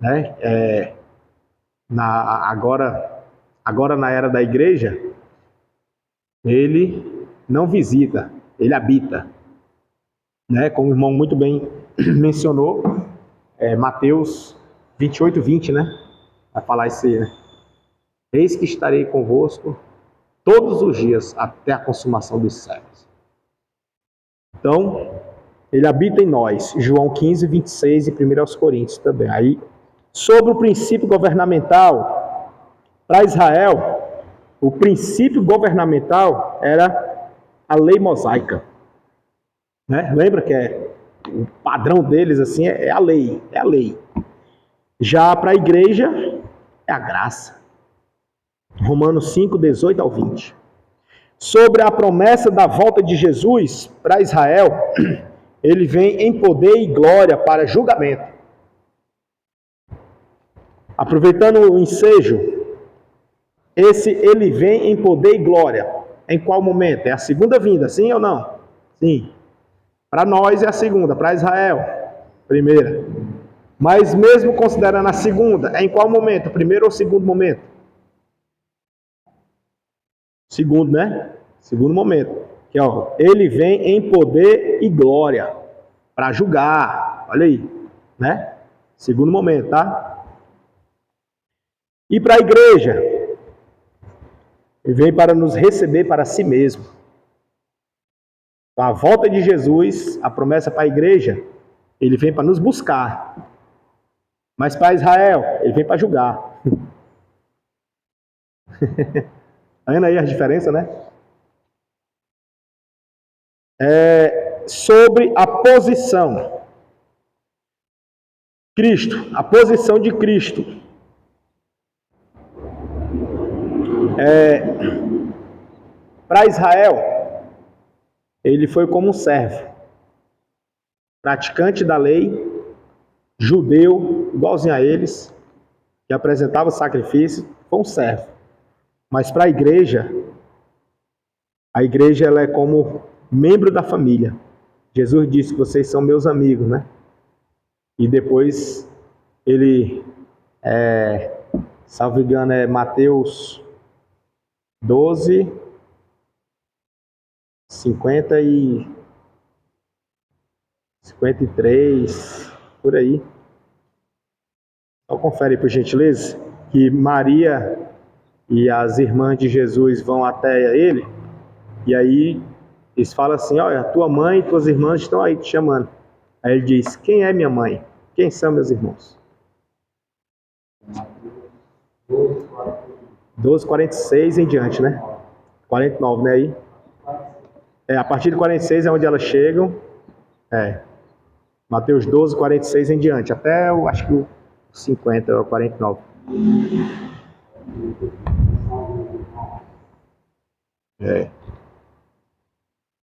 né? Agora na era da igreja, ele não visita, ele habita, né? Como o irmão muito bem mencionou, Mateus 28:20, né? Vai falar isso aí, né? Eis que estarei convosco todos os dias até a consumação dos séculos. Então, ele habita em nós. João 15:26 e 1 Coríntios também. Aí, sobre o princípio governamental, para Israel, o princípio governamental era a lei mosaica. Né? Lembra que o padrão deles assim é a lei, é a lei. Já para a igreja, é a graça. Romanos 5:18 ao 20. Sobre a promessa da volta de Jesus para Israel, ele vem em poder e glória para julgamento. Aproveitando o ensejo, ele vem em poder e glória. Em qual momento? É a segunda vinda, sim ou não? Sim. Para nós é a segunda, para Israel, primeira. Mas mesmo considerando a segunda, é em qual momento? Primeiro ou segundo momento? Segundo, né? Segundo momento. Que, ó, ele vem em poder e glória para julgar. Olha aí, né? Segundo momento, tá? E para a igreja, ele vem para nos receber para si mesmo. A volta de Jesus, a promessa para a igreja, ele vem para nos buscar. Mas para Israel, ele vem para julgar. Tá vendo aí a diferença, né? Sobre a posição. Cristo, a posição de Cristo. Para Israel, ele foi como um servo. Praticante da lei, judeu, igualzinho a eles, que apresentava sacrifício, foi um servo. Mas para a igreja ela é como membro da família. Jesus disse que vocês são meus amigos, né? E depois ele, salvo engano, é Mateus 12, 50 e 53, por aí. Só confere, por gentileza, que Maria e as irmãs de Jesus vão até ele, e aí eles falam assim, olha, tua mãe e tuas irmãs estão aí te chamando. Aí ele diz, quem é minha mãe? Quem são meus irmãos? 12:46 em diante, né? 49, né? Aí. A partir de 46 é onde elas chegam. Mateus 12:46 em diante. Até, eu acho que o 50 ou 49.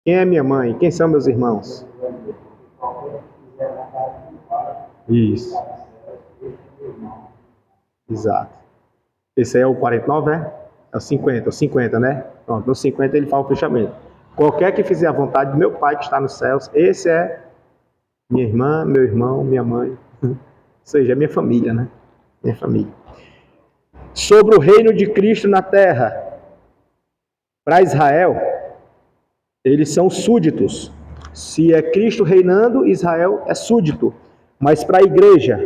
Quem é minha mãe? Quem são meus irmãos? Isso. Exato. Esse aí é o 49, né? É o 50, né? Pronto, no 50 ele fala o fechamento. Qualquer que fizer a vontade do meu Pai que está nos céus, esse é minha irmã, meu irmão, minha mãe. Ou seja, é minha família, né? Minha família. Sobre o reino de Cristo na terra, para Israel, eles são súditos. Se é Cristo reinando, Israel é súdito. Mas para a igreja,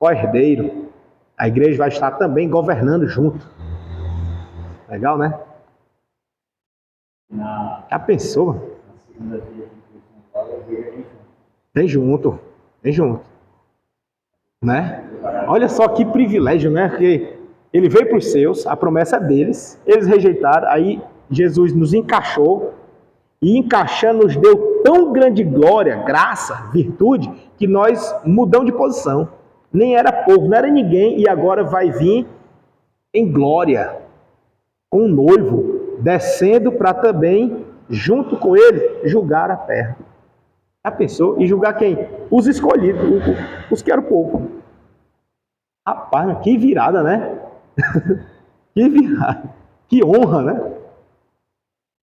co-herdeiro, a igreja vai estar também governando junto. Legal, né? Já pensou? Vem junto. Né? Olha só que privilégio, né? Que ele veio para os seus, a promessa é deles, eles rejeitaram, aí Jesus nos encaixou, e encaixando nos deu tão grande glória, graça, virtude, que nós mudamos de posição. Nem era povo, não era ninguém, e agora vai vir em glória, com o noivo, descendo para também, junto com ele, julgar a terra. Já pensou? E julgar quem? Os escolhidos, os que eram o povo. Rapaz, que virada, né? Que virada. Que honra, né?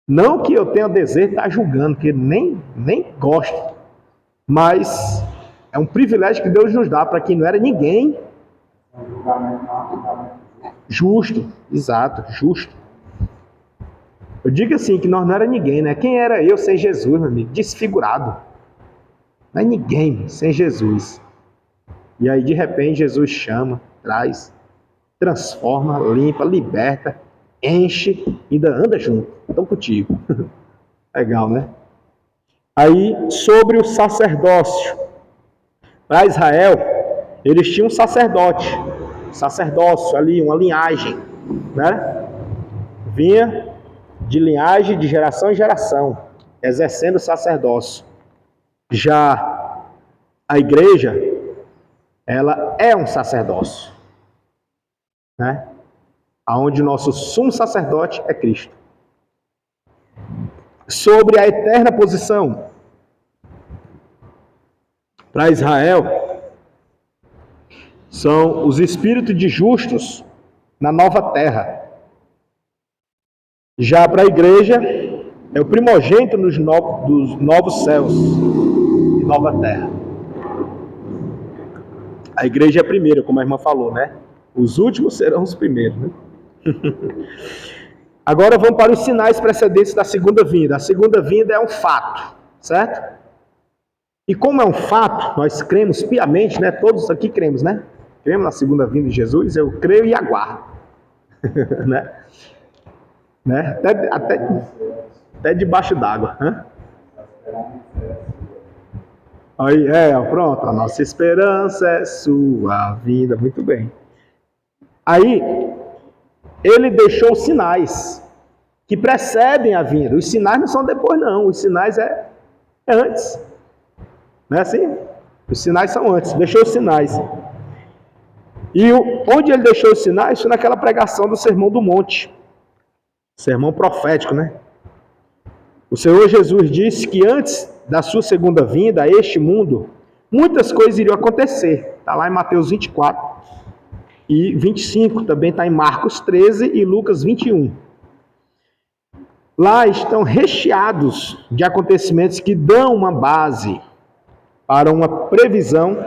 Não que eu tenha desejo de estar julgando, que nem gosto. Mas É um privilégio que Deus nos dá para quem não era ninguém. Justo, exato, justo. Eu digo assim, que nós não era ninguém, né? Quem era eu sem Jesus, meu amigo? Desfigurado. Não é ninguém sem Jesus. E aí, de repente, Jesus chama, traz, transforma, limpa, liberta, enche, ainda anda junto. Estou contigo. Legal, né? Aí, sobre o sacerdócio. Para Israel, eles tinham um sacerdote. Sacerdócio ali, uma linhagem, né? Vinha de linhagem de geração em geração, exercendo o sacerdócio. Já a igreja, ela é um sacerdócio, né? Onde o nosso sumo sacerdote é Cristo. Sobre a eterna posição, para Israel, são os espíritos de justos na nova terra. Já para a igreja, é o primogênito dos novos céus e nova terra. A igreja é a primeira, como a irmã falou, né? Os últimos serão os primeiros, né? Agora vamos para os sinais precedentes da segunda vinda. A segunda vinda é um fato, certo? E como é um fato, nós cremos piamente, né? Todos aqui cremos, né? Cremos na segunda vinda de Jesus, eu creio e aguardo. né? Até debaixo d'água. Aí, pronto, a nossa esperança é sua vinda, muito bem. Aí, ele deixou sinais que precedem a vinda. Os sinais não são depois, não. Os sinais é antes. Não é assim? Os sinais são antes. Deixou os sinais. E onde ele deixou os sinais foi naquela pregação do Sermão do Monte. Sermão profético, né? O Senhor Jesus disse que antes da sua segunda vinda a este mundo, muitas coisas iriam acontecer. Está lá em Mateus 24 e 25. Também está em Marcos 13 e Lucas 21. Lá estão recheados de acontecimentos que dão uma base para uma previsão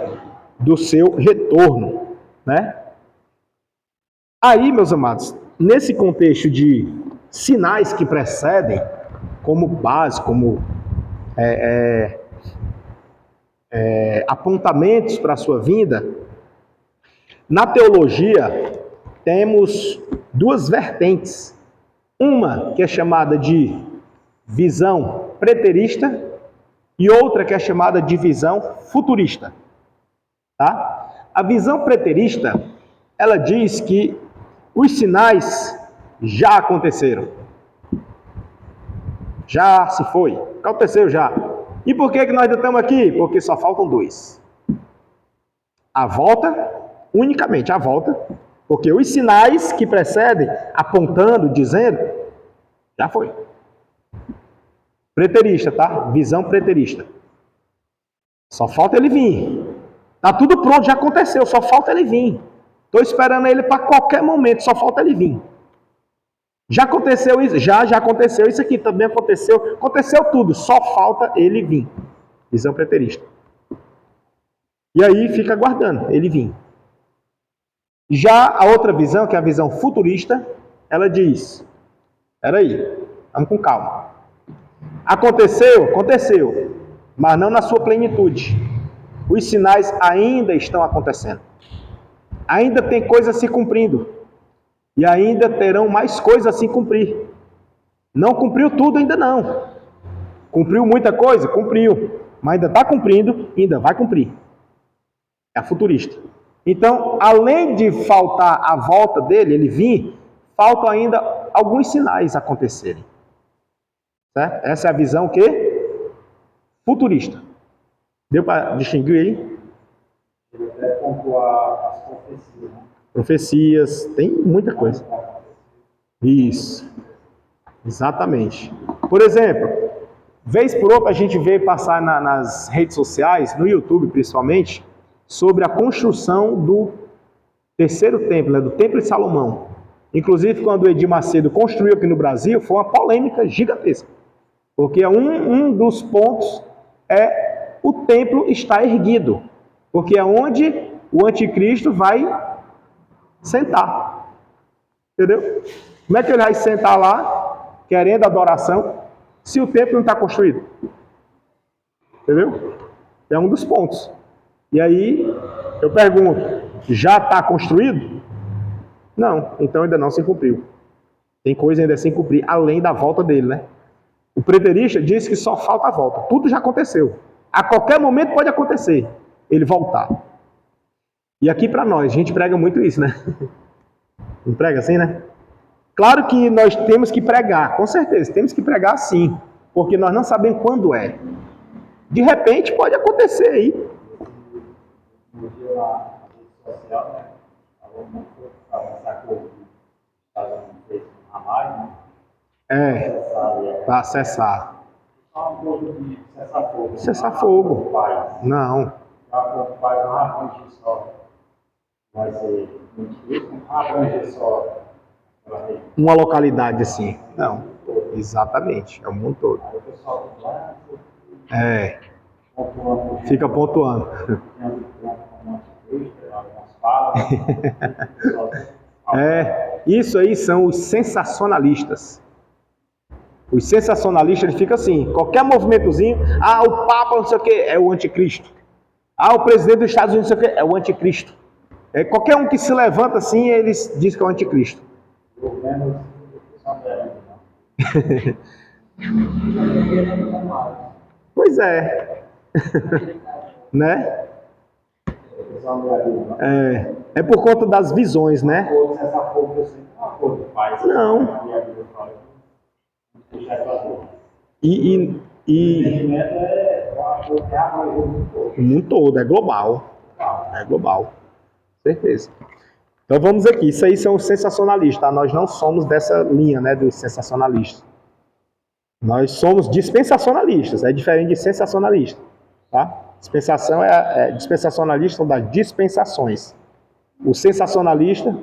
do seu retorno, né? Aí, meus amados, nesse contexto de sinais que precedem, como base, como apontamentos para a sua vinda, na teologia temos duas vertentes. Uma que é chamada de visão preterista e outra que é chamada de visão futurista. Tá? A visão preterista, ela diz que os sinais já aconteceram. Já se foi. Aconteceu já. E por que nós ainda estamos aqui? Porque só faltam dois. A volta, unicamente a volta, porque os sinais que precedem, apontando, dizendo, já foi. Preterista, tá? Visão preterista. Só falta ele vir. Tá tudo pronto, já aconteceu, só falta ele vir. Estou esperando ele para qualquer momento, só falta ele vir. Já aconteceu isso, já aconteceu isso aqui, também aconteceu tudo, só falta ele vir. Visão preterista. E aí fica aguardando ele vir. Já a outra visão, que é a visão futurista, ela diz, peraí, vamos com calma. Aconteceu, mas não na sua plenitude. Os sinais ainda estão acontecendo. Ainda tem coisa a se cumprindo. E ainda terão mais coisas a se cumprir. Não cumpriu tudo ainda não. Cumpriu muita coisa? Cumpriu. Mas ainda está cumprindo e ainda vai cumprir. É a futurista. Então, além de faltar a volta dele, ele vir, faltam ainda alguns sinais acontecerem. Certo? Essa é a visão que? Futurista. Deu para distinguir aí? Ele até pontuar as profecias, né? Profecias, tem muita coisa. Isso. Exatamente. Por exemplo, vez por outra a gente vê passar nas redes sociais, no YouTube principalmente, sobre a construção do terceiro templo, né, do Templo de Salomão. Inclusive, quando o Edir Macedo construiu aqui no Brasil, foi uma polêmica gigantesca. Porque um dos pontos é o templo está erguido. Porque é onde o anticristo vai sentar. Entendeu? Como é que ele vai sentar lá, querendo adoração, se o templo não está construído? Entendeu? É um dos pontos. E aí, eu pergunto, já está construído? Não, então ainda não se cumpriu. Tem coisa ainda sem cumprir, além da volta dele, né? O preterista diz que só falta a volta. Tudo já aconteceu. A qualquer momento pode acontecer ele voltar. E aqui para nós, a gente prega muito isso, né? Não prega assim, né? Claro que nós temos que pregar, com certeza, temos que pregar sim, porque nós não sabemos quando é. De repente pode acontecer aí. No dia na rede social, né? Falou muito sobre essa coisa que está fez a live, né? Para acessar. Só uma coisa de cessar fogo. Cessar fogo. Não. O pai não abrange só. Vai ser muito não abrange só. Uma localidade assim. Não. Exatamente. É o mundo todo. Aí o pessoal lá, fica pontuando. Isso aí são os sensacionalistas. Os sensacionalistas, ele fica assim, qualquer movimentozinho, o Papa não sei o que, é o anticristo. O presidente dos Estados Unidos não sei o que, é o anticristo. Qualquer um que se levanta assim, eles dizem que é o anticristo. Pois é. Né? É por conta das visões, né? Não. O mundo todo, é global. É global. Certeza. Então vamos aqui, isso aí são os sensacionalistas, tá? Nós não somos dessa linha, né, dos sensacionalistas. Nós somos dispensacionalistas, é diferente de sensacionalista, tá? Dispensação dispensacionalista são das dispensações. O sensacionalista,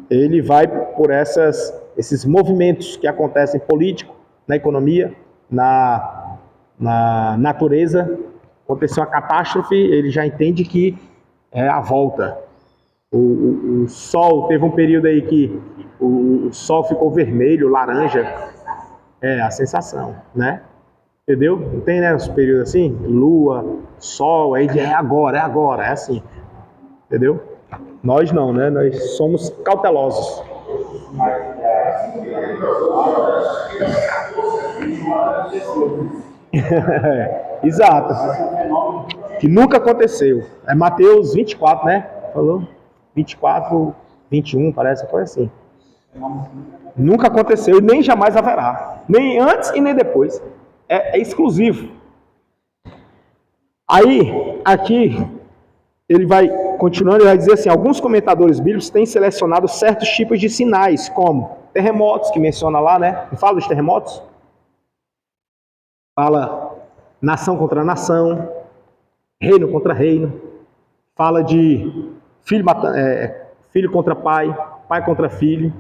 ele vai por esses movimentos que acontecem político, na economia, na natureza. Aconteceu uma catástrofe, ele já entende que é a volta. O sol, teve um período aí que o sol ficou vermelho, laranja. É a sensação, né? Entendeu? Não tem, né, uns períodos assim? Lua, sol, aí é agora, é assim. Entendeu? Nós não, né? Nós somos cautelosos. Exato. Que nunca aconteceu. É Mateus 24, né? Falou? 24, 21, parece, foi assim. Nunca aconteceu e nem jamais haverá. Nem antes e nem depois. É exclusivo. Aí, aqui, ele vai continuando, ele vai dizer assim, alguns comentadores bíblicos têm selecionado certos tipos de sinais, como terremotos, que menciona lá, né? Não fala dos terremotos? Fala nação contra nação, reino contra reino. Fala de filho contra pai, pai contra filho,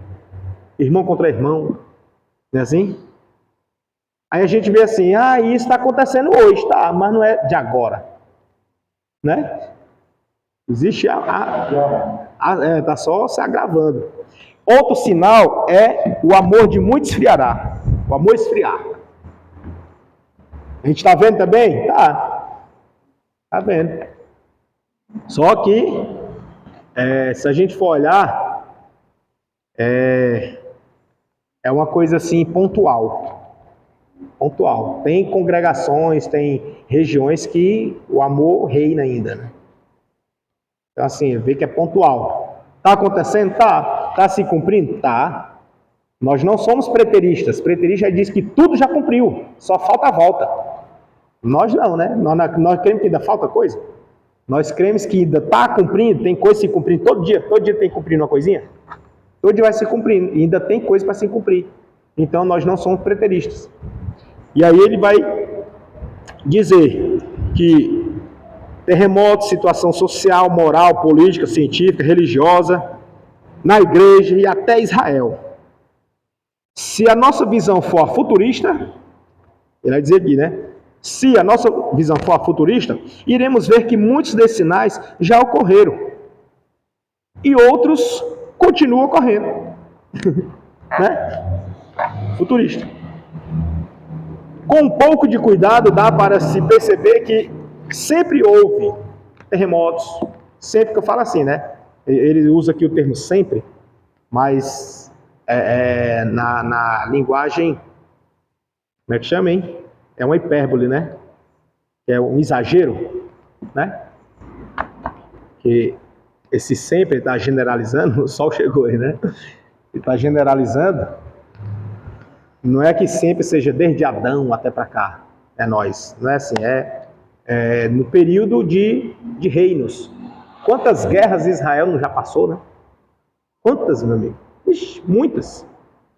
irmão contra irmão. Não é assim? Aí a gente vê assim, isso está acontecendo hoje, tá? Mas não é de agora. Né? Existe tá só se agravando. Outro sinal é o amor de muitos esfriará. O amor esfriar. A gente está vendo também? Tá. Tá vendo. Só que, se a gente for olhar, é uma coisa assim pontual. Pontual. Tem congregações, tem regiões que o amor reina ainda, né? Então assim, vê que é pontual. Tá acontecendo? Tá. Tá se cumprindo? Tá. Nós não somos preteristas. Preterista diz que tudo já cumpriu, só falta a volta. Nós não, né? Nós cremos que ainda falta coisa. Nós cremos que ainda está cumprindo, tem coisa se cumprindo todo dia tem que cumprir uma coisinha. Todo dia vai se cumprindo, e ainda tem coisa para se cumprir. Então nós não somos preteristas. E aí ele vai dizer que terremoto, situação social, moral, política, científica, religiosa, na igreja e até Israel. Se a nossa visão for futurista, ele vai dizer aqui, né? Se a nossa visão for a futurista, iremos ver que muitos desses sinais já ocorreram. E outros continuam ocorrendo. Né? Futurista. Com um pouco de cuidado, dá para se perceber que sempre houve terremotos. Sempre que eu falo assim, né? Ele usa aqui o termo sempre, mas na linguagem, como é que chama, hein? É uma hipérbole, né? É um exagero, né? Que esse sempre está generalizando, o sol chegou aí, né? Ele está generalizando. Não é que sempre seja desde Adão até para cá, é nós. Não é assim, é no período de reinos. Quantas guerras Israel não já passou, né? Quantas, meu amigo? Ixi, muitas.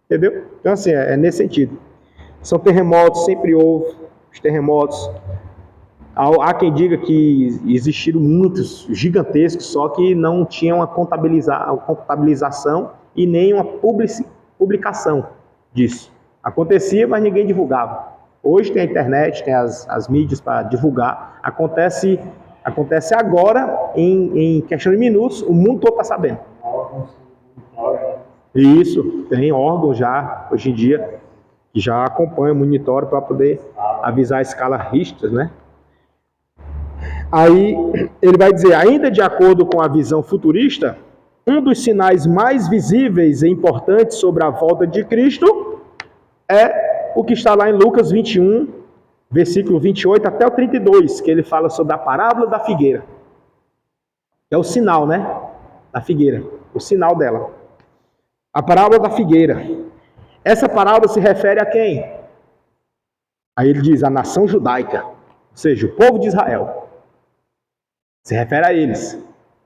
Entendeu? Então, assim, é nesse sentido. São terremotos, sempre houve os terremotos. Há quem diga que existiram muitos gigantescos, só que não tinham a contabilização e nem uma publicação disso. Acontecia, mas ninguém divulgava. Hoje tem a internet, tem as mídias para divulgar. Acontece agora, em questão de minutos, o mundo todo está sabendo. Isso, tem órgãos já, hoje em dia, que já acompanham, monitoram para poder avisar a escala Richter, né? Aí ele vai dizer, ainda de acordo com a visão futurista, um dos sinais mais visíveis e importantes sobre a volta de Cristo é o que está lá em Lucas 21, versículo 28 até o 32, que ele fala sobre a parábola da figueira. É o sinal, né? Da figueira, o sinal dela. A parábola da figueira. Essa parábola se refere a quem? Aí ele diz, a nação judaica, ou seja, o povo de Israel. Se refere a eles.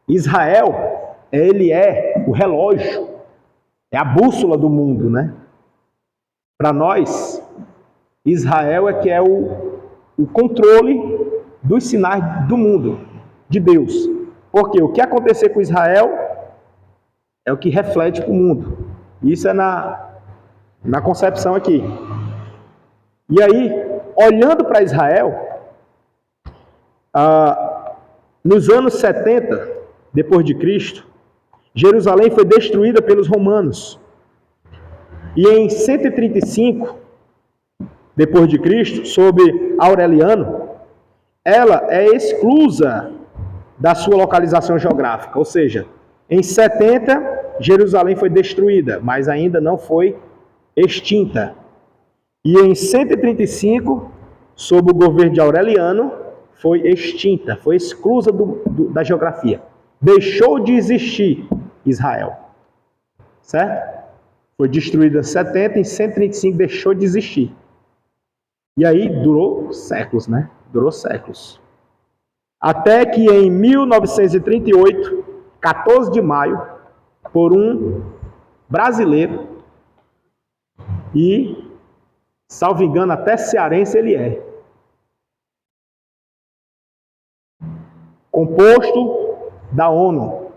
Israel, ele é o relógio, é a bússola do mundo, né? Para nós, Israel é que é o controle dos sinais do mundo, de Deus. Porque o que acontecer com Israel é o que reflete para o mundo. Isso é na concepção aqui. E aí, olhando para Israel, nos anos 70, depois de Cristo, Jerusalém foi destruída pelos romanos. E em 135, depois de Cristo, sob Aureliano, ela é exclusa da sua localização geográfica. Ou seja, em 70, Jerusalém foi destruída, mas ainda não foi extinta. E em 135, sob o governo de Aureliano, foi extinta, foi exclusa da geografia. Deixou de existir Israel. Certo? Foi destruída em 70, em 135 deixou de existir. E aí durou séculos, né? Durou séculos. Até que em 1938, 14 de maio, por um brasileiro, e, salvo engano, até cearense ele é, composto da ONU,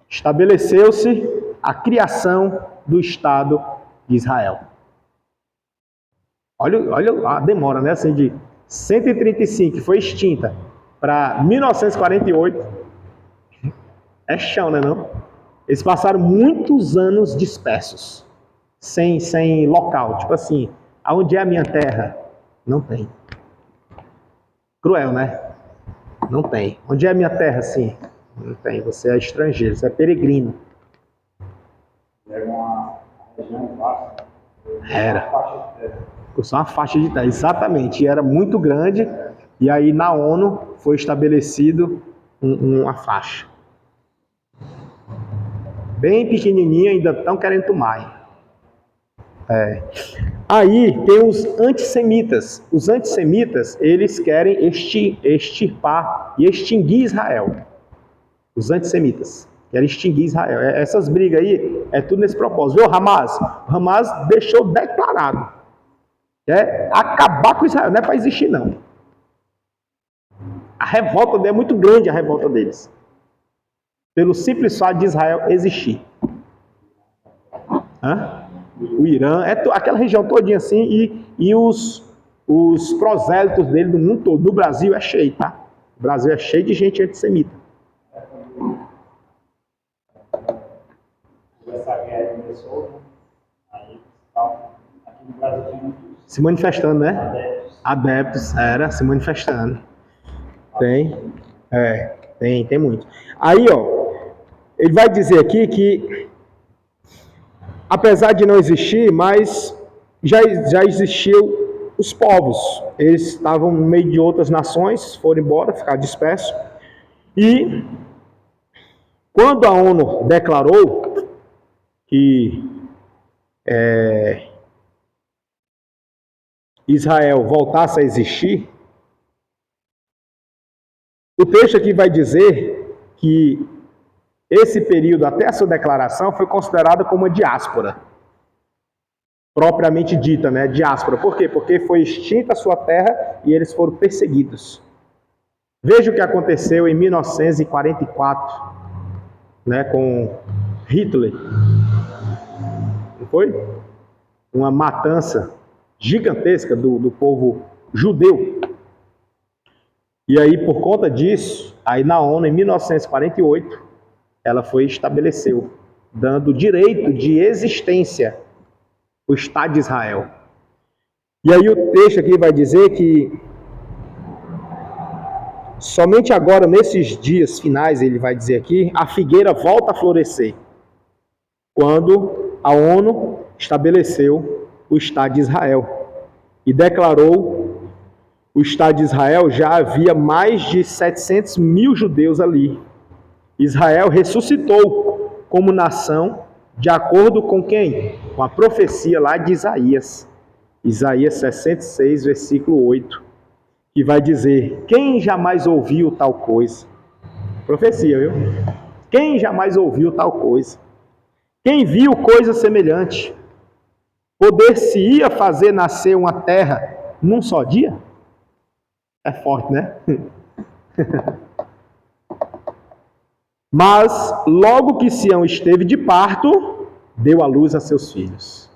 estabeleceu-se a criação do Estado de Israel. Olha a demora, né? Assim, de 135, que foi extinta, para 1948. É chão, né não? Eles passaram muitos anos dispersos, sem local. Tipo assim, aonde é a minha terra? Não tem. Cruel, né? Não tem. Onde é a minha terra, sim? Não tem. Você é estrangeiro, você é peregrino. Era uma região vasta. Era. Uma faixa de terra. Só uma faixa de terra, exatamente. E era muito grande. E aí na ONU foi estabelecido uma faixa. Bem pequenininha, ainda estão querendo tomar. Aí tem os antissemitas. Os antissemitas, eles querem extirpar e extinguir Israel. Os antissemitas querem extinguir Israel. Essas brigas aí, é tudo nesse propósito. Viu, Hamas? O Hamas deixou declarado. É acabar com Israel, não é para existir, não. A revolta deles é muito grande, a revolta deles. Pelo simples fato de Israel existir. O Irã, aquela região todinha assim, e os os prosélitos dele no mundo todo. No Brasil é cheio, tá? O Brasil é cheio de gente antissemita. Essa guerra começou, aí aqui no Brasil tem muitos Se manifestando, né? Adeptos, se manifestando. Tem muito. Aí, ó, ele vai dizer aqui que, apesar de não existir, mas já existiu os povos. Eles estavam no meio de outras nações, foram embora, ficaram dispersos. E quando a ONU declarou que Israel voltasse a existir, o texto aqui vai dizer que esse período, até essa declaração, foi considerado como uma diáspora. Propriamente dita, né? Diáspora. Por quê? Porque foi extinta a sua terra e eles foram perseguidos. Veja o que aconteceu em 1944, né, com Hitler. Não foi? Uma matança gigantesca do povo judeu. E aí, por conta disso, aí na ONU, em 1948, ela estabeleceu, dando direito de existência ao Estado de Israel. E aí o texto aqui vai dizer que somente agora, nesses dias finais, ele vai dizer aqui, a figueira volta a florescer, quando a ONU estabeleceu o Estado de Israel e declarou o Estado de Israel. Já havia mais de 700 mil judeus ali. Israel ressuscitou como nação, de acordo com quem? Com a profecia lá de Isaías. Isaías 66, versículo 8, que vai dizer: quem jamais ouviu tal coisa? Profecia, viu? Quem jamais ouviu tal coisa? Quem viu coisa semelhante? Poder-se-ia fazer nascer uma terra num só dia? É forte, né? Mas, logo que Sião esteve de parto, deu à luz a seus filhos.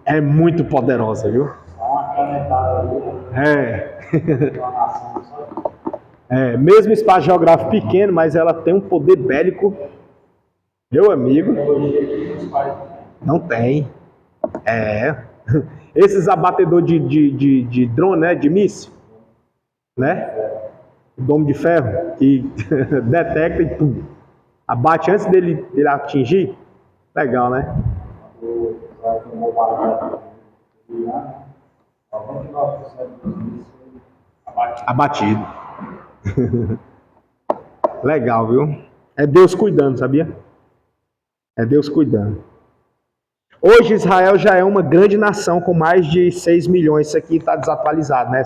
É muito poderosa, viu? uma canetada ali. Mesmo espaço geográfico pequeno, mas ela tem um poder bélico. Meu amigo, não tem. Esses abatedores de drone, né, de míssil, né? O domo de ferro, que detecta e pum, abate antes dele atingir. Legal, né? Abatido. Legal, viu? É Deus cuidando, sabia? É Deus cuidando. Hoje Israel já é uma grande nação com mais de 6 milhões. Isso aqui está desatualizado, né?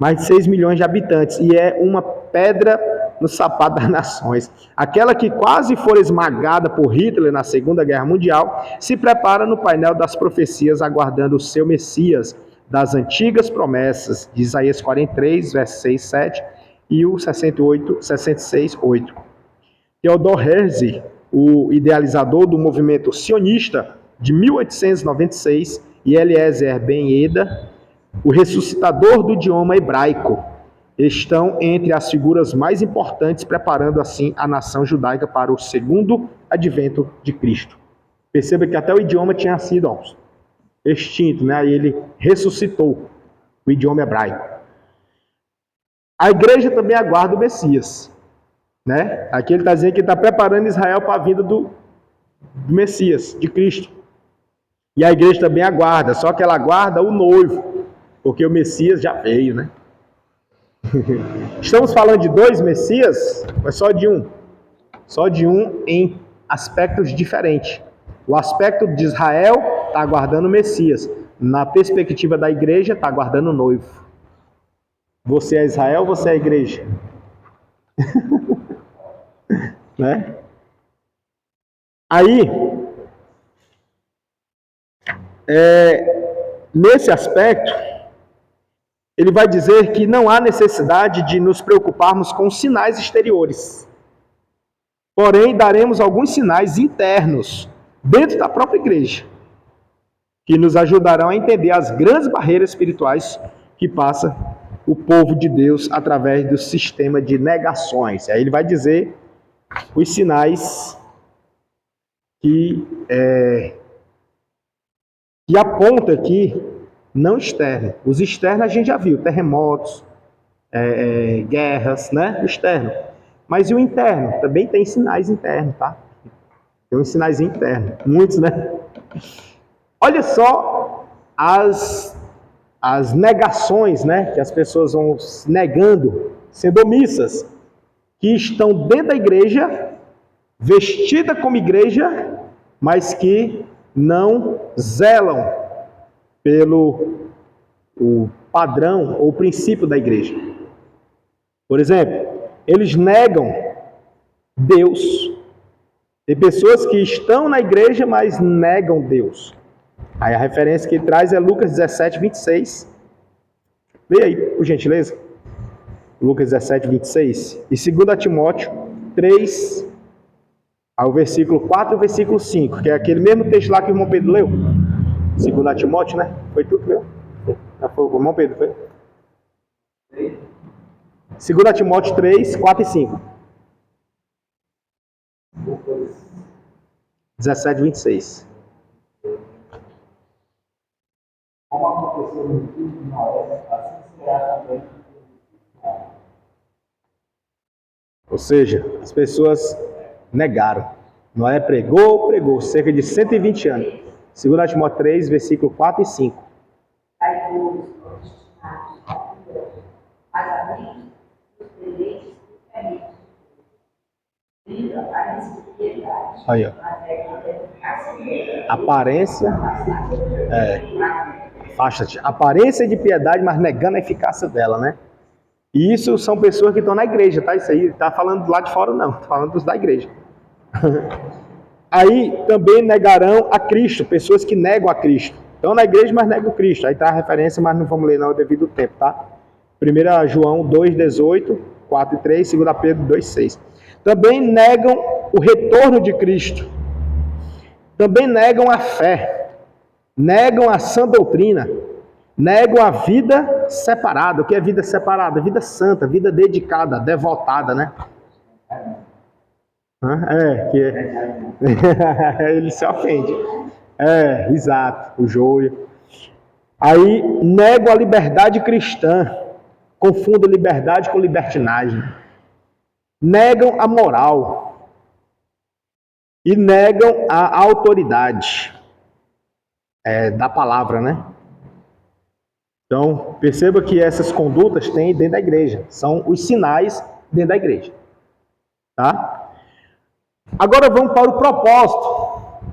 Mais de 6 milhões de habitantes. E é uma pedra no sapato das nações. Aquela que quase foi esmagada por Hitler na Segunda Guerra Mundial, se prepara no painel das profecias, aguardando o seu Messias, das antigas promessas, de Isaías 43, versos 6, 7, e o 66, 8. Theodor Herzl, o idealizador do movimento sionista de 1896, e Eliezer Ben Eda, o ressuscitador do idioma hebraico, estão entre as figuras mais importantes, preparando assim a nação judaica para o segundo advento de Cristo. Perceba que até o idioma tinha sido extinto, né? E ele ressuscitou o idioma hebraico. A igreja também aguarda o Messias, né? Aqui ele está dizendo que ele está preparando Israel para a vinda do Messias, de Cristo. E a igreja também aguarda, só que ela aguarda o noivo, porque o Messias já veio, né? Estamos falando de dois Messias, mas só de um. Só de um em aspectos diferentes. O aspecto de Israel está aguardando o Messias. Na perspectiva da igreja, está aguardando o noivo. Você é Israel, você é a igreja. Né? Aí, nesse aspecto, ele vai dizer que não há necessidade de nos preocuparmos com sinais exteriores. Porém, daremos alguns sinais internos dentro da própria igreja. que nos ajudarão a entender as grandes barreiras espirituais que passa o povo de Deus através do sistema de negações. Aí ele vai dizer os sinais que aponta aqui, não externo. Os externos a gente já viu, terremotos, guerras, né? O externo. Mas e o interno? Também tem sinais internos, tá? Tem uns sinais internos, muitos, né? Olha só as negações, né? Que as pessoas vão negando, sendo omissas, que estão dentro da igreja, vestida como igreja, mas que não zelam pelo o padrão ou princípio da igreja. Por exemplo, eles negam Deus. Tem pessoas que estão na igreja, mas negam Deus. Aí a referência que ele traz é Lucas 17, 26. Leia aí, por gentileza. Lucas 17, 26. E 2 Timóteo 3, ao versículo 4 e o versículo 5, que é aquele mesmo texto lá que o irmão Pedro leu. 2 Timóteo, né? Foi tu que leu? Não, foi o irmão Pedro, foi? 2 Timóteo 3, 4 e 5. 17, 26. Como aconteceu no dia de Noé, assim será também. Ou seja, as pessoas negaram. Noé pregou cerca de 120 anos. 2 Timóteo 3, versículo 4 e 5. Aí todos destinados ao engano, mas amigos dos deleites diferentes. Viva aparência de piedade. Aí, ó. Mas é eficácia. Aparência. Afasta-te. Aparência de piedade, mas negando a eficácia dela, né? E isso são pessoas que estão na igreja, tá? Isso aí tá falando lá de fora, não. Tá falando dos da igreja. Aí também negarão a Cristo, pessoas que negam a Cristo. Estão na igreja, mas negam Cristo. Aí tá a referência, mas não vamos ler não devido ao tempo, tá? 1 João 2,18, 4 e 3, 2 Pedro 2,6. Também negam o retorno de Cristo. Também negam a fé. Negam a sã doutrina. Negam a vida separada. O que é vida separada? Vida santa, vida dedicada, devotada, né? Ele se ofende. Exato, o joio. Aí, negam a liberdade cristã. Confundem liberdade com libertinagem. Negam a moral. E negam a autoridade da palavra, né? Então, perceba que essas condutas têm dentro da igreja. São os sinais dentro da igreja. Tá? Agora vamos para o propósito.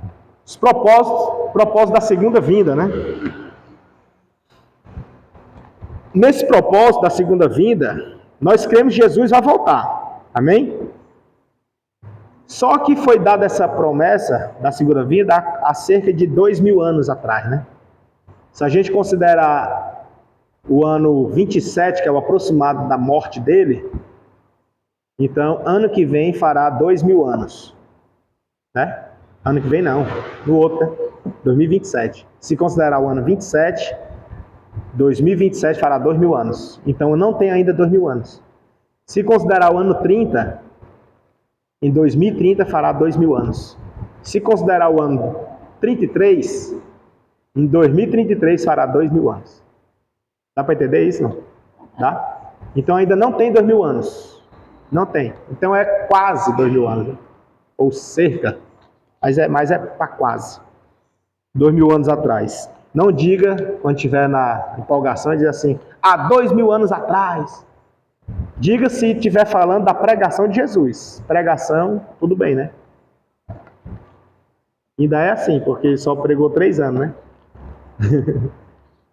Os propósitos da segunda vinda, né? Nesse propósito da segunda vinda, nós cremos que Jesus vai voltar. Amém? Só que foi dada essa promessa da segunda vinda há cerca de 2000 anos atrás, né? Se a gente considerar o ano 27, que é o aproximado da morte dele, então ano que vem fará 2000 anos, né? Ano que vem não, no outro, né? 2027. Se considerar o ano 27, 2027 fará 2000 anos. Então não tem ainda 2000 anos. Se considerar o ano 30, em 2030 fará 2000 anos. Se considerar o ano 33, em 2033 fará 2000 anos. Dá para entender isso, não? Dá? Então ainda não tem 2000 anos. Não tem. Então é quase 2000 anos. Né? Ou cerca. Mas é para quase. 2000 anos atrás. Não diga, quando estiver na empolgação, diz assim, há 2000 anos atrás. Diga se estiver falando da pregação de Jesus. Pregação, tudo bem, né? Ainda é assim, porque ele só pregou 3 anos, né?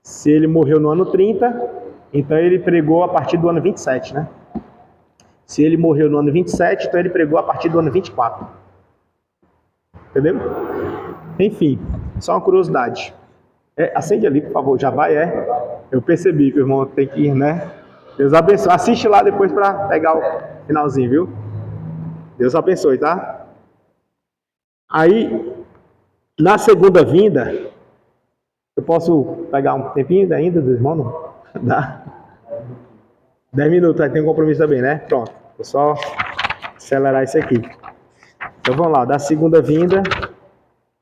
Se ele morreu no ano 30, então ele pregou a partir do ano 27, né? Se ele morreu no ano 27, então ele pregou a partir do ano 24. Entendeu? Enfim, só uma curiosidade. Acende ali, por favor. Já vai, Eu percebi que o irmão tem que ir, né? Deus abençoe. Assiste lá depois para pegar o finalzinho, viu? Deus abençoe, tá? Aí, na segunda vinda, Eu posso pegar um tempinho ainda dos irmãos? Não? Dá? 10 minutos, aí tem um compromisso também, né? Pronto. Vou só acelerar isso aqui. Então vamos lá, da segunda vinda.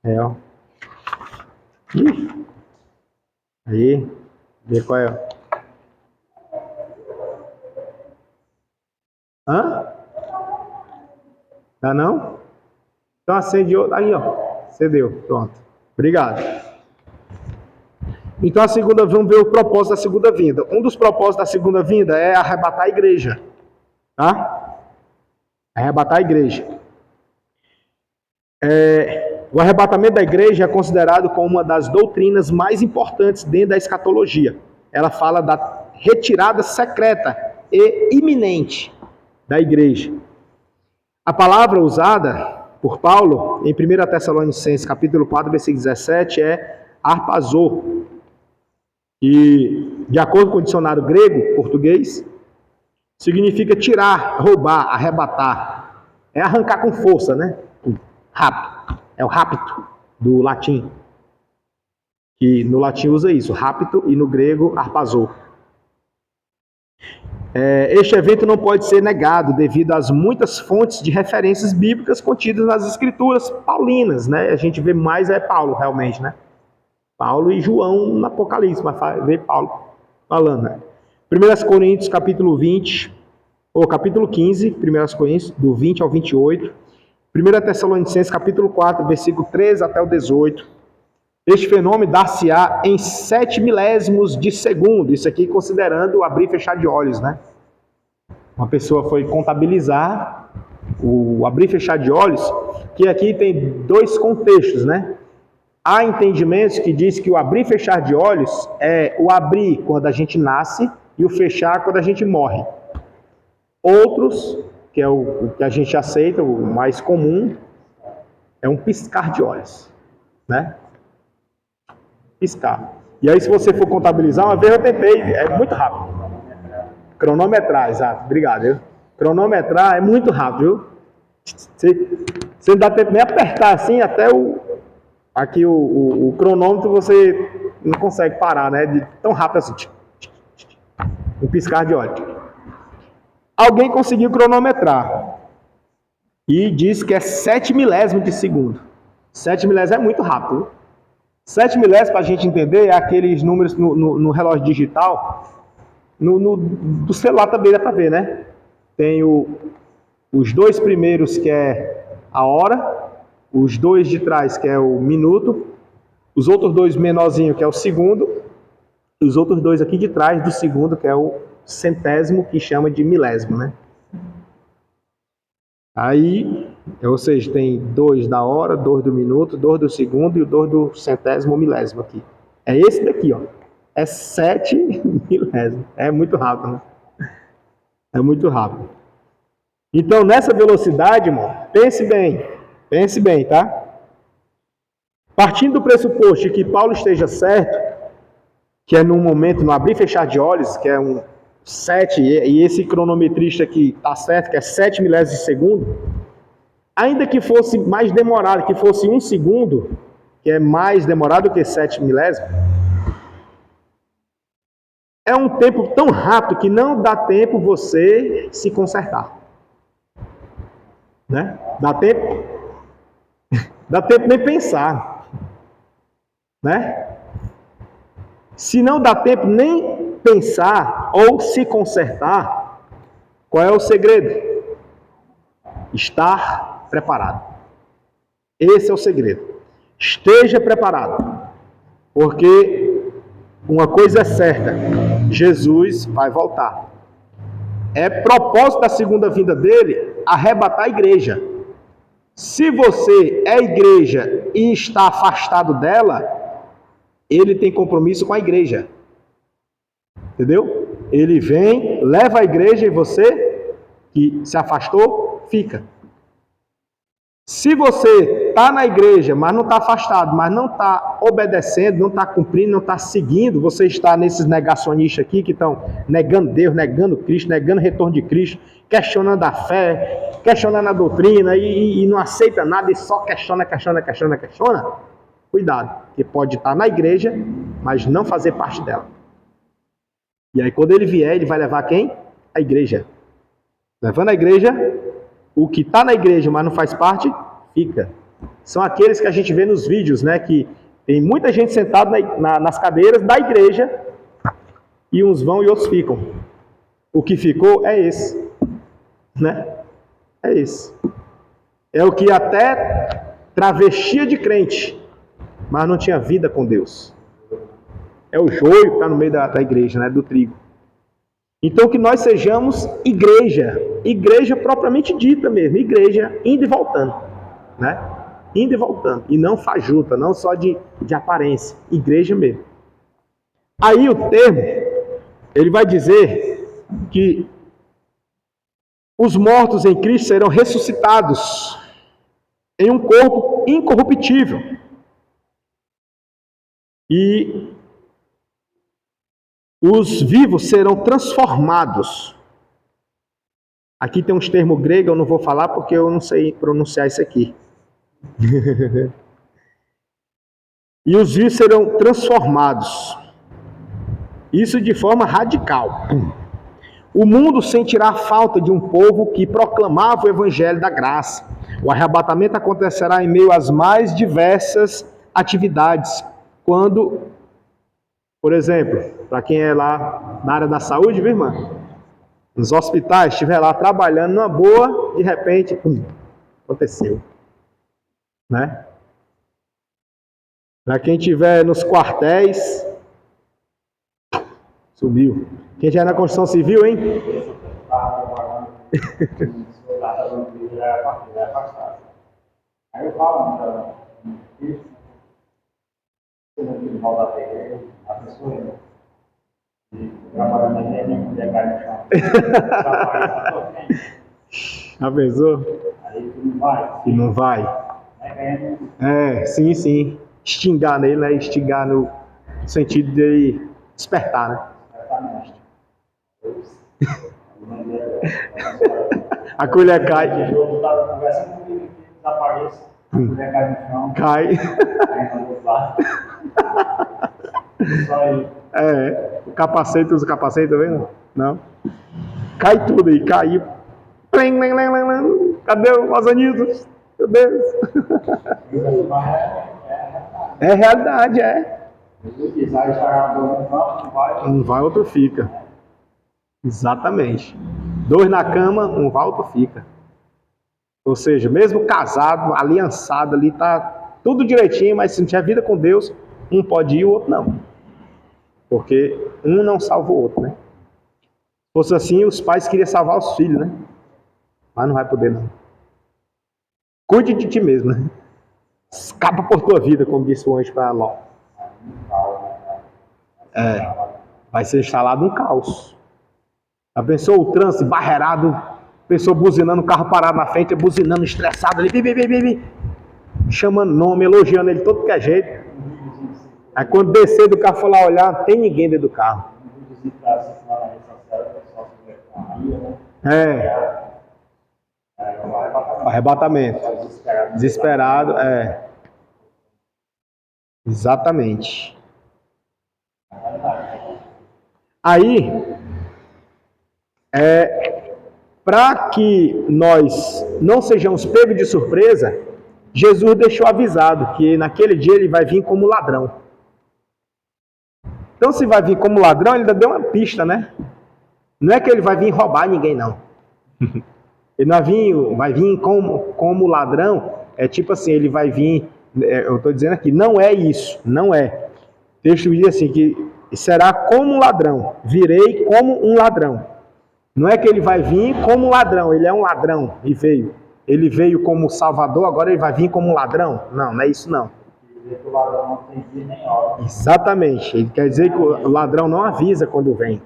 Ó. Ih. Aí, vê qual é. Hã? Tá não? Então acende outro. Aí, ó. Acendeu. Pronto. Obrigado. Então vamos ver o propósito da segunda vinda. Um dos propósitos da segunda vinda é arrebatar a igreja. Tá? Arrebatar a igreja. O arrebatamento da igreja é considerado como uma das doutrinas mais importantes dentro da escatologia. Ela fala da retirada secreta e iminente da igreja. A palavra usada por Paulo em 1 Tessalonicenses capítulo 4, versículo 17 é arpazô. E, de acordo com o dicionário grego, português, significa tirar, roubar, arrebatar. É arrancar com força, né? Rápido. É o rapto do latim. Que no latim usa isso, rapto, e no grego, arpazô. Este evento não pode ser negado devido às muitas fontes de referências bíblicas contidas nas escrituras paulinas, né? A gente vê mais Paulo, realmente, né? Paulo e João no Apocalipse, mas vê Paulo falando, né? 1 Coríntios, capítulo 20, ou capítulo 15, 1 Coríntios, do 20 ao 28. 1 Tessalonicenses, capítulo 4, versículo 13 até o 18. Este fenômeno dar-se-á em 7 milésimos de segundo. Isso aqui considerando o abrir e fechar de olhos, né? Uma pessoa foi contabilizar o abrir e fechar de olhos, que aqui tem dois contextos, né? Há entendimentos que diz que o abrir e fechar de olhos é o abrir quando a gente nasce e o fechar quando a gente morre. Outros, que é o que a gente aceita, o mais comum, é um piscar de olhos, né? Piscar. E aí, se você for contabilizar, uma vez eu tentei, é muito rápido. Cronometrar, exato, obrigado. Viu? Cronometrar é muito rápido, viu? Você não dá tempo nem apertar assim, até aqui o cronômetro você não consegue parar, né? De tão rápido assim. Um piscar de olhos. Alguém conseguiu cronometrar. E diz que é 7 milésimos de segundo. 7 milésimos é muito rápido, viu? 7 milésimos, para a gente entender, é aqueles números no relógio digital. Do celular também dá para ver, né? Tem os dois primeiros, que é a hora. Os dois de trás, que é o minuto. Os outros dois menorzinhos, que é o segundo. E os outros dois aqui de trás do segundo, que é o centésimo, que chama de milésimo, né? Aí, ou seja, tem 2 da hora, 2 do minuto, 2 do segundo e o 2 do centésimo milésimo aqui. É esse daqui, ó. É 7 milésimos. É muito rápido, né? É muito rápido. Então, nessa velocidade, irmão, pense bem, tá? Partindo do pressuposto de que Paulo esteja certo, que é num momento, no abrir e fechar de olhos, que é um 7, e esse cronometrista aqui está certo, que é 7 milésimos de segundo, ainda que fosse mais demorado, que fosse 1 segundo, que é mais demorado que 7 milésimos, é um tempo tão rápido que não dá tempo você se consertar. Né? Dá tempo nem pensar. Né? Se não dá tempo nem pensar ou se consertar, qual é o segredo? Estar preparado. Esse é o segredo. Esteja preparado. Porque uma coisa é certa, Jesus vai voltar. É propósito da segunda vinda dele arrebatar a igreja. Se você é igreja e está afastado dela, ele tem compromisso com a igreja. Entendeu? Ele vem, leva a igreja e você, que se afastou, fica. Se você está na igreja, mas não está afastado, mas não está obedecendo, não está cumprindo, não está seguindo, você está nesses negacionistas aqui que estão negando Deus, negando Cristo, negando o retorno de Cristo, questionando a fé, questionando a doutrina e não aceita nada e só questiona. Cuidado, que pode estar na igreja, mas não fazer parte dela. E aí quando ele vier, ele vai levar quem? A igreja. Levando a igreja, o que está na igreja, mas não faz parte, fica. São aqueles que a gente vê nos vídeos, né? Que tem muita gente sentada nas cadeiras da igreja, e uns vão e outros ficam. O que ficou é esse, né? É esse. É o que até travestia de crente, mas não tinha vida com Deus. É o joio que está no meio da igreja, né? Do trigo. Então que nós sejamos igreja. Igreja propriamente dita mesmo. Igreja indo e voltando, né? Indo e voltando. E não fajuta, não só de aparência. Igreja mesmo. Aí o termo, ele vai dizer que os mortos em Cristo serão ressuscitados em um corpo incorruptível. E os vivos serão transformados. Aqui tem uns termos gregos, eu não vou falar porque eu não sei pronunciar isso aqui. E os vivos serão transformados. Isso de forma radical. O mundo sentirá a falta de um povo que proclamava o evangelho da graça. O arrebatamento acontecerá em meio às mais diversas atividades. Quando, por exemplo, para quem é lá na área da saúde, viu, irmã? Nos hospitais, estiver lá trabalhando numa boa, de repente, aconteceu. Né? Para quem estiver nos quartéis, subiu. Quem já é na construção civil, hein? Aí eu falo, então, a pessoa trabalhando na igreja, mulher cai no chão. Já pensou? Aí tu não vai. E não vai. É, sim, sim. Extingar nele, né? Instigar no sentido de despertar, né? A colher cai. O jogo estava conversando comigo aqui, desaparece. A colher cai no chão. Cai. Aí não vou lá. Só aí. É, o capacete, usa o capacete, tá vendo? Não. Cai tudo aí, caiu. Plim, plim, plim, plim. Cadê o Ozanito? Meu Deus. É realidade, é. Um vai, outro fica. Exatamente. Dois na cama, um vai, outro fica. Ou seja, mesmo casado, aliançado ali, tá tudo direitinho, mas se não tiver vida com Deus, um pode ir e o outro não. Porque um não salva o outro, né? Se fosse assim, os pais queriam salvar os filhos, né? Mas não vai poder, não. Cuide de ti mesmo, né? Escapa por tua vida, como disse o anjo para Ló. É, vai ser instalado um caos. Já pensou o trânsito barreirado, pessoa buzinando, o carro parado na frente, buzinando, estressado ali, chamando nome, elogiando ele todo que é jeito. Aí quando descer do carro, for lá olhar, não tem ninguém dentro do carro. É. Arrebatamento. Desesperado, é. Exatamente. Aí, para que nós não sejamos pegos de surpresa, Jesus deixou avisado que naquele dia ele vai vir como ladrão. Então, se vai vir como ladrão, ele ainda deu uma pista, né? Não é que ele vai vir roubar ninguém, não. Ele não vai vir como ladrão, é tipo assim, ele vai vir, eu estou dizendo aqui, não é isso, não é. O texto diz assim, que será como um ladrão, virei como um ladrão. Não é que ele vai vir como um ladrão, ele é um ladrão e veio. Ele veio como salvador, agora ele vai vir como um ladrão? Não, não é isso não. O ladrão não tem dia nem hora. Exatamente, ele quer dizer que o ladrão não avisa quando vem.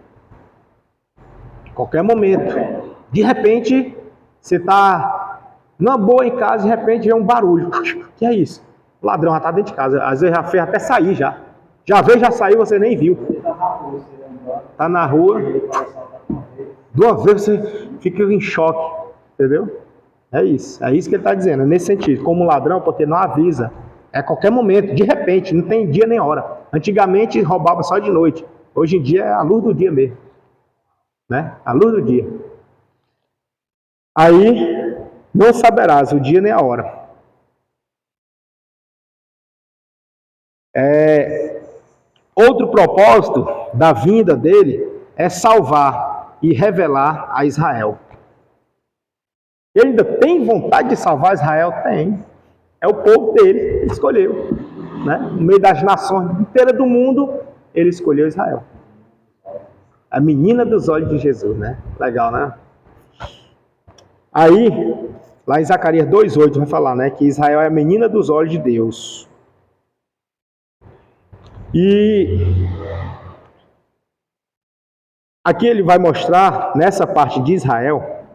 Qualquer momento. De repente, você está numa boa em casa, de repente vem um barulho. O que é isso? O ladrão já está dentro de casa. Às vezes já fez até sair já. Já veio, já saiu, você nem viu. Está na rua. De uma vez você fica em choque. Entendeu? É isso que ele está dizendo. É nesse sentido. Como ladrão, porque não avisa. É a qualquer momento, de repente, não tem dia nem hora. Antigamente roubava só de noite. Hoje em dia é a luz do dia mesmo. Né? A luz do dia. Aí não saberás o dia nem a hora. Outro propósito da vinda dele é salvar e revelar a Israel. Ele ainda tem vontade de salvar Israel? Tem. É o povo dele, ele escolheu. Né? No meio das nações inteiras do mundo, ele escolheu Israel. A menina dos olhos de Jesus, né? Legal, né? Aí, lá em Zacarias 2,8 vai falar, né? Que Israel é a menina dos olhos de Deus. E aqui ele vai mostrar, nessa parte de Israel,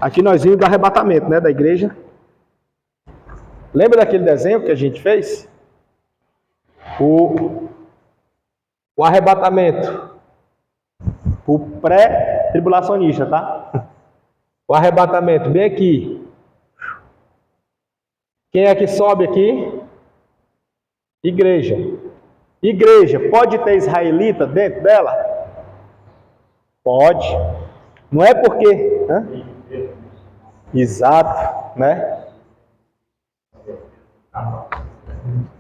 aqui nós vimos do arrebatamento, né? Da igreja. Lembra daquele desenho que a gente fez? O arrebatamento. O pré-tribulacionista, tá? O arrebatamento, bem aqui. Quem é que sobe aqui? Igreja. Igreja, pode ter israelita dentro dela? Pode. Não é porque... Exato, né?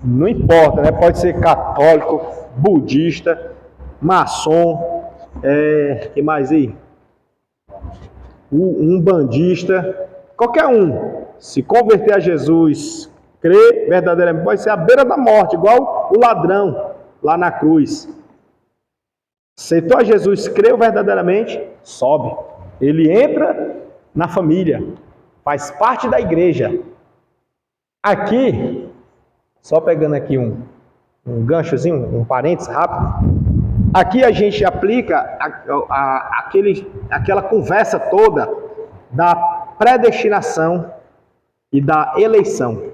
Não importa, né? Pode ser católico, budista, maçom, que mais aí? Um bandista, qualquer um, se converter a Jesus, crer verdadeiramente, pode ser à beira da morte, igual o ladrão lá na cruz. Aceitou a Jesus, creu verdadeiramente, sobe. Ele entra na família, faz parte da igreja. Aqui, só pegando aqui um ganchozinho, um parênteses rápido. Aqui a gente aplica aquela conversa toda da predestinação e da eleição.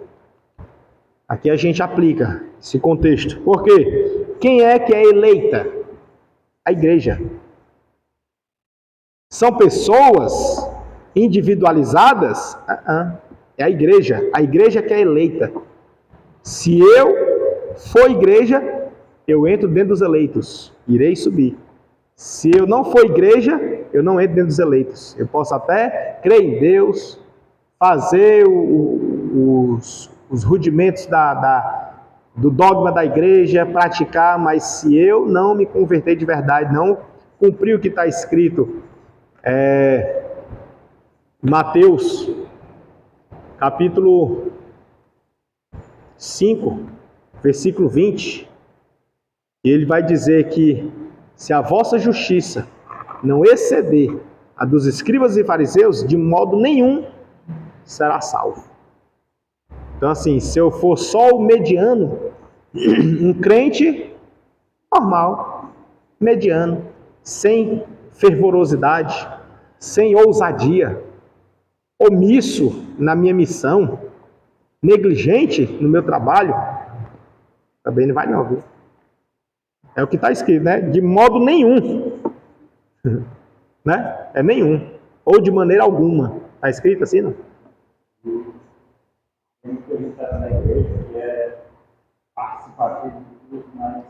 Aqui a gente aplica esse contexto. Por quê? Quem é que é eleita? A igreja. São pessoas individualizadas? É a igreja que é eleita. Se eu for igreja, eu entro dentro dos eleitos, irei subir. Se eu não for igreja, eu não entro dentro dos eleitos. Eu posso até crer em Deus, fazer os rudimentos do dogma da igreja, praticar, mas se eu não me converter de verdade, não cumprir o que está escrito, Mateus, capítulo 5, versículo 20, ele vai dizer que se a vossa justiça não exceder a dos escribas e fariseus, de modo nenhum será salvo. Então assim, se eu for só o mediano, um crente normal, mediano, sem fervorosidade, sem ousadia, omisso na minha missão, negligente no meu trabalho, também não vai não, viu? É o que está escrito, né? De modo nenhum. Né? É nenhum. Ou de maneira alguma. Está escrito assim, não? Tem muita gente na igreja que é participativo de tudo, mas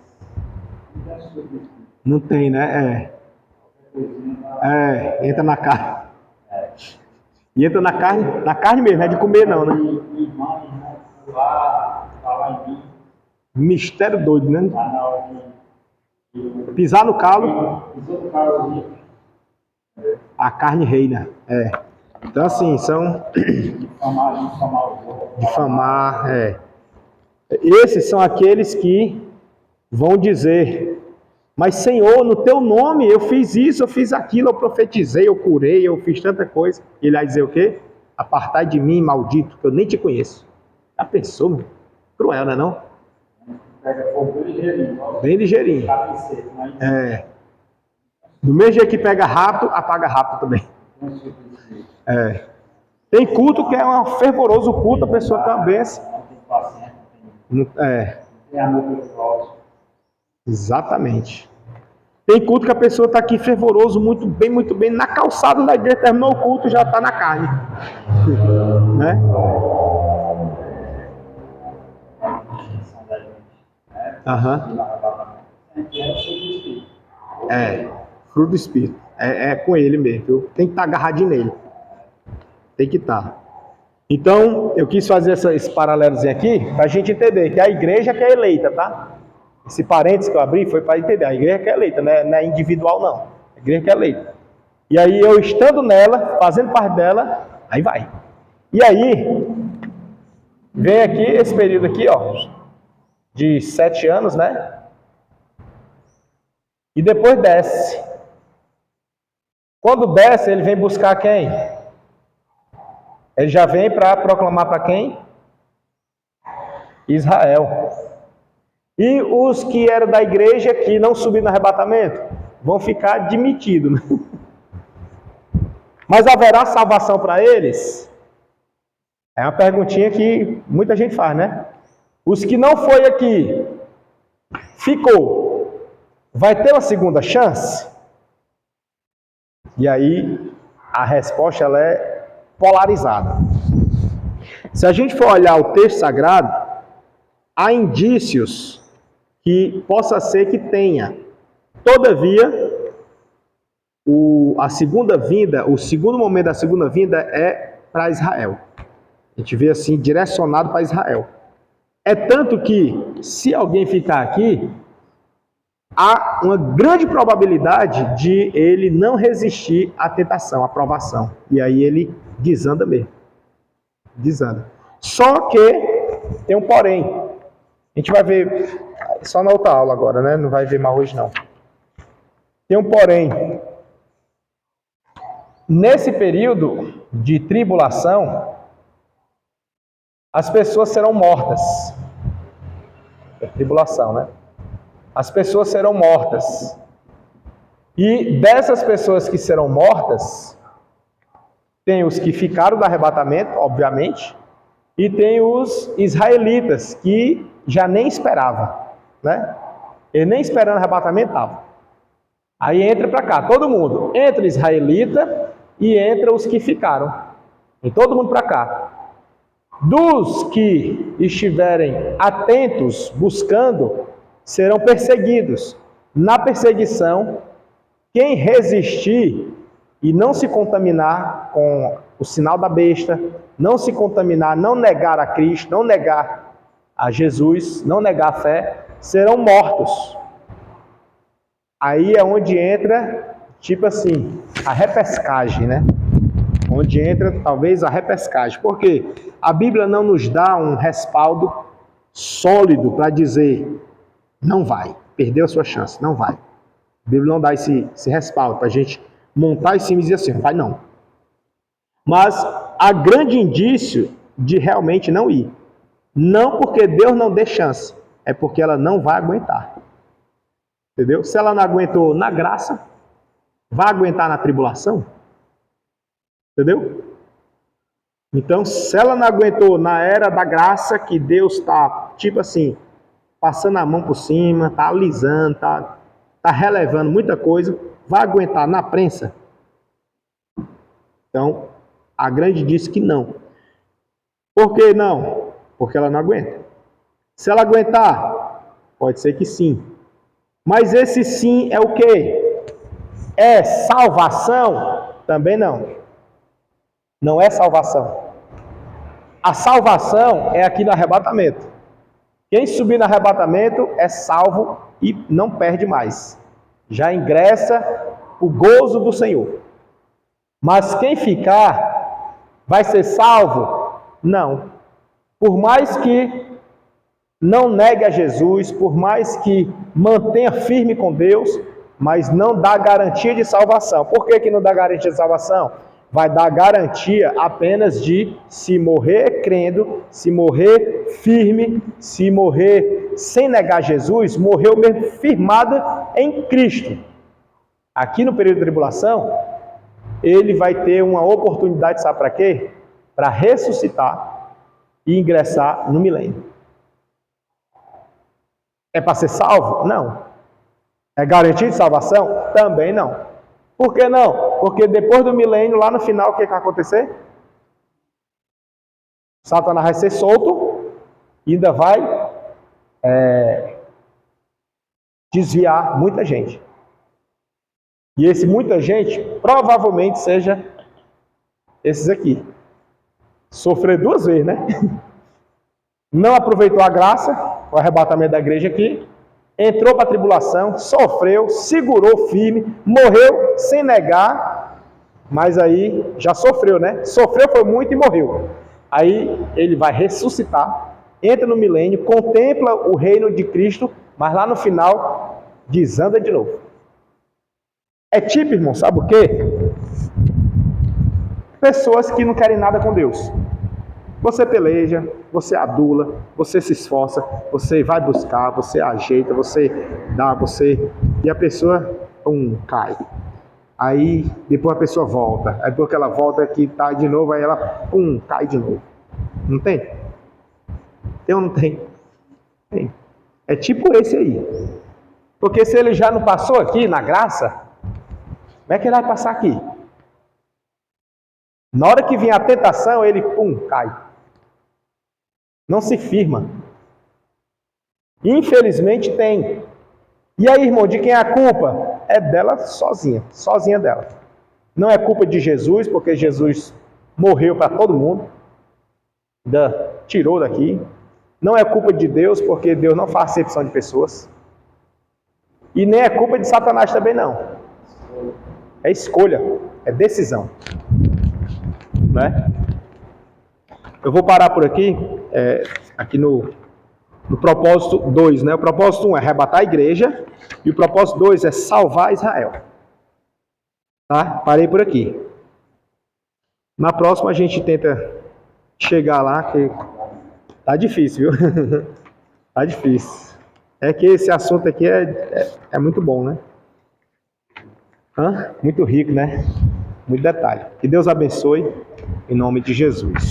não tem as coisas. Não tem, né? Entra na carne. E entra na carne mesmo, não é de comer não, né? Irmão, falar em mim. Mistério doido, né? Lá na hora de Pisar no calo, pisou no calo, a carne reina. Então assim, são... Difamar, Esses são aqueles que vão dizer, mas Senhor, no teu nome eu fiz isso, eu fiz aquilo, eu profetizei, eu curei, eu fiz tanta coisa. E ele vai dizer o quê? Apartai de mim, maldito, que eu nem te conheço. Já pensou, meu? Cruel, não é não? Pega fogo bem ligeirinho. Bem ligeirinho. Do mesmo jeito que pega rápido, apaga rápido também. Tem culto que é um fervoroso culto, a pessoa tem uma benção. Tem amor pelo próximo. Exatamente. Tem culto que a pessoa está aqui fervoroso, muito bem, na calçada da igreja, terminou o culto, já está na carne. Né? Aham. no arrebatamento, sempre era sobre o Espírito. Fruto do Espírito. É com ele mesmo, viu? Tem que estar agarradinho nele. Tem que estar. Então, eu quis fazer esse paralelozinho aqui, para a gente entender que a igreja que é eleita, tá? Esse parênteses que eu abri foi para entender. A igreja que é eleita, não é individual, não. A igreja que é eleita. E aí, eu estando nela, fazendo parte dela, aí vai. E aí, vem aqui esse período aqui, ó, de 7 anos, né? E depois desce. Quando desce, ele vem buscar quem? Ele já vem para proclamar para quem? Israel. E os que eram da igreja que não subiram no arrebatamento vão ficar admitidos. Né? Mas haverá salvação para eles? É uma perguntinha que muita gente faz, né? Os que não foi aqui, ficou, vai ter uma segunda chance? E aí, a resposta ela é polarizada. Se a gente for olhar o texto sagrado, há indícios que possa ser que tenha. Todavia, a segunda vinda, o segundo momento da segunda vinda é para Israel. A gente vê assim, direcionado para Israel. É tanto que, se alguém ficar aqui, há uma grande probabilidade de ele não resistir à tentação, à provação. E aí ele desanda mesmo. Desanda. Só que tem um porém. A gente vai ver só na outra aula agora, né? Não vai ver mais hoje, não. Tem um porém. Nesse período de tribulação, as pessoas serão mortas. É tribulação, né? As pessoas serão mortas. E dessas pessoas que serão mortas, tem os que ficaram do arrebatamento, obviamente, e tem os israelitas, que já nem esperavam, né? Ele nem esperando o arrebatamento estava. Aí entra para cá, todo mundo. Entra israelita e entra os que ficaram. E todo mundo para cá. Dos que estiverem atentos, buscando, serão perseguidos. Na perseguição, quem resistir e não se contaminar com o sinal da besta, não se contaminar, não negar a Cristo, não negar a Jesus, não negar a fé, serão mortos. Aí é onde entra, tipo assim, a repescagem, né? Onde entra talvez a repescagem. Porque a Bíblia não nos dá um respaldo sólido para dizer, não vai, perdeu a sua chance, não vai. A Bíblia não dá esse respaldo para a gente montar em cima e dizer assim, vai não. Mas há grande indício de realmente não ir. Não porque Deus não dê chance, é porque ela não vai aguentar. Entendeu? Se ela não aguentou na graça, vai aguentar na tribulação? Entendeu? Então, se ela não aguentou na era da graça, que Deus está, tipo assim, passando a mão por cima, está alisando, está relevando muita coisa, vai aguentar na prensa? Então, a grande disse que não. Por que não? Porque ela não aguenta. Se ela aguentar, pode ser que sim. Mas esse sim é o quê? É salvação? Também não. Não é salvação. A salvação é aqui no arrebatamento. Quem subir no arrebatamento é salvo e não perde mais. Já ingressa o gozo do Senhor. Mas quem ficar, vai ser salvo? Não. Por mais que não negue a Jesus, por mais que mantenha firme com Deus, mas não dá garantia de salvação. Por que não dá garantia de salvação? Vai dar garantia apenas de se morrer crendo, se morrer firme, se morrer sem negar Jesus, morreu mesmo firmada em Cristo. Aqui no período de tribulação, ele vai ter uma oportunidade, sabe para quê? Para ressuscitar e ingressar no milênio. É para ser salvo? Não. É garantia de salvação? Também não. Por que não? Porque depois do milênio, lá no final, o que vai acontecer? Satanás vai ser solto, ainda vai desviar muita gente. E esse muita gente provavelmente seja esses aqui. Sofreu 2 vezes, né? Não aproveitou a graça, o arrebatamento da igreja aqui, entrou para a tribulação, sofreu, segurou firme, morreu sem negar, mas aí já sofreu, né? Sofreu foi muito e morreu. Aí ele vai ressuscitar, entra no milênio, contempla o reino de Cristo, mas lá no final desanda de novo. É tipo, irmão, sabe o quê? Pessoas que não querem nada com Deus. Você peleja, você adula, você se esforça, você vai buscar, você ajeita, você dá, e a pessoa, cai. Aí, depois a pessoa volta. Aí, depois que ela volta aqui, tá de novo, aí ela, cai de novo. Não tem? Tem ou não tem? Tem. É tipo esse aí. Porque se ele já não passou aqui, na graça, como é que ele vai passar aqui? Na hora que vem a tentação, ele, cai. Não se firma. Infelizmente tem. E aí, irmão, de quem é a culpa? É dela sozinha dela. Não é culpa de Jesus, porque Jesus morreu para todo mundo, tirou daqui. Não é culpa de Deus, porque Deus não faz acepção de pessoas. E nem é culpa de Satanás também, não. É escolha, é decisão. Né? Eu vou parar por aqui, aqui no propósito 2, né? O propósito 1 é arrebatar a igreja, e o propósito 2 é salvar Israel. Tá? Parei por aqui. Na próxima a gente tenta chegar lá, que tá difícil, viu? Tá difícil. É que esse assunto aqui é muito bom, né? Muito rico, né? Muito detalhe. Que Deus abençoe, em nome de Jesus.